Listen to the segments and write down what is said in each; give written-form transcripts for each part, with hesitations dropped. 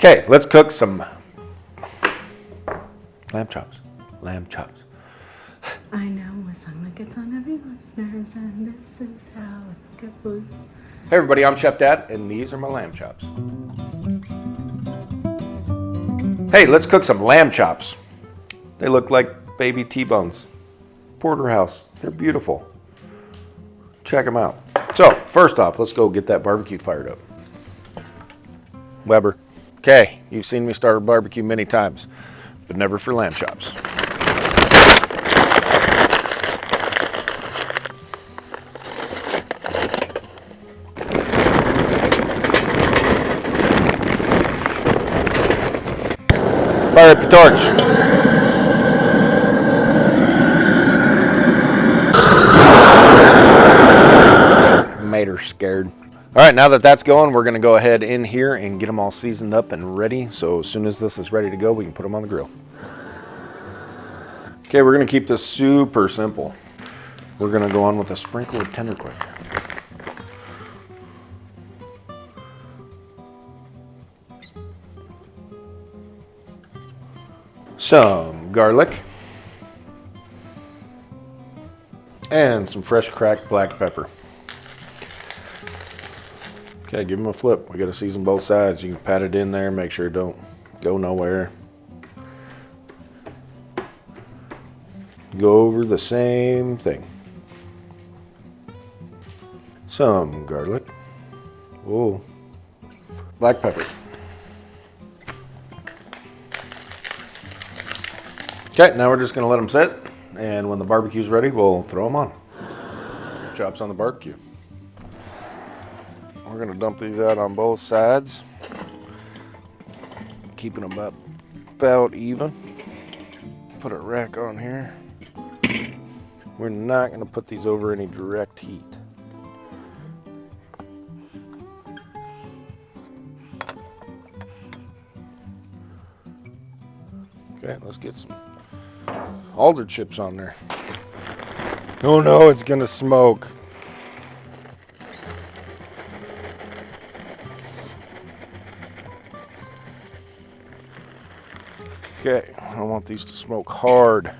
Okay, let's cook some lamb chops. Lamb chops. I know a song that gets on everyone's nerves, and this is how it goes. Hey everybody, I'm Chef Dad, and these are my lamb chops. Hey, let's cook some lamb chops. They look like baby T-bones. Porterhouse, they're beautiful. Check them out. So, first off, let's go get that barbecue fired up. Weber. Okay, you've seen me start a barbecue many times, but never for lamb chops. Fire up the torch. Made her scared. All right, now that that's going, we're gonna go ahead in here and get them all seasoned up and ready. So as soon as this is ready to go, we can put them on the grill. Okay, we're gonna keep this super simple. We're gonna go on with a sprinkle of tender quick. Some garlic. And some fresh cracked black pepper. Okay, give them a flip. We gotta season both sides. You can pat it in there, make sure it don't go nowhere. Go over the same thing. Some garlic. Oh, black pepper. Okay, now we're just gonna let them sit, and when the barbecue's ready, we'll throw them on. Chops on the barbecue. We're gonna dump these out on both sides, keeping them up about even. Put a rack on here. We're not gonna put these over any direct heat. Okay, let's get some alder chips on there. Oh no, it's gonna smoke. Okay, I want these to smoke hard.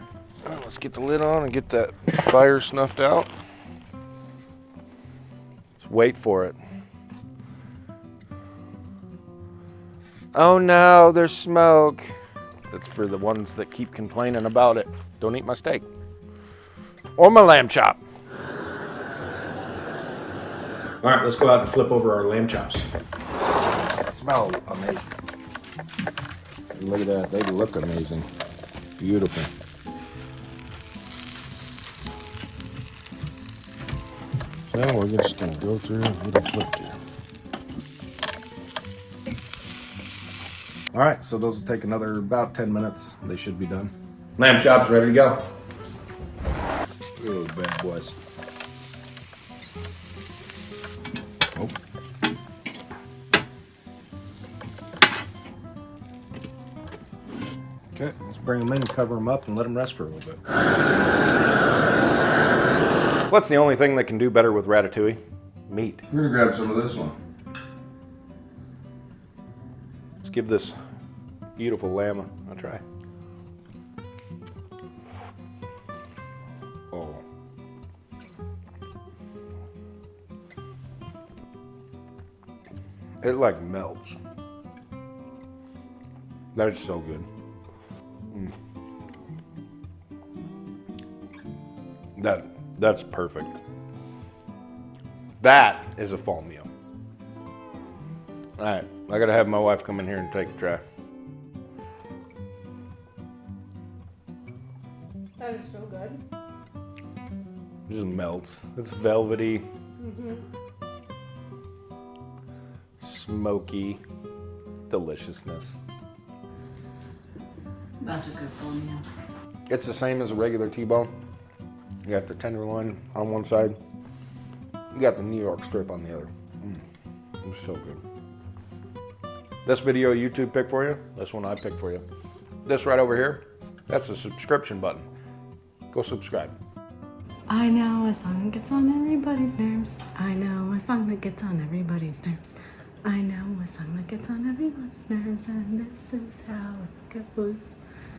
Let's get the lid on and get that fire snuffed out. Just wait for it. Oh no, there's smoke. That's for the ones that keep complaining about it. Don't eat my steak. Or my lamb chop. All right, let's go out and flip over our lamb chops. Smell amazing. Look at that, they look amazing. Beautiful. So we're just gonna go through and get them flipped here. All right, so those will take another about 10 minutes. They should be done. Lamb chops ready to go. Oh, bad boys. Oh. Okay, let's bring them in and cover them up and let them rest for a little bit. What's the only thing that can do better with ratatouille? Meat. We're gonna grab some of this one. Let's give this beautiful lamb a try. Oh. It like melts. That is so good. That's perfect. That is a fall meal. All right, I gotta have my wife come in here and take a try. That is so good. It just melts. It's velvety, smoky deliciousness. That's a good full meal. It's the same as a regular T-bone. You got the tenderloin on one side. You got the New York strip on the other. It's so good. This video a YouTube picked for you. This one I picked for you. This right over here, that's the subscription button. Go subscribe. I know a song that gets on everybody's nerves. I know a song that gets on everybody's nerves. I know a song that gets on everyone's nerves, and this is how it goes.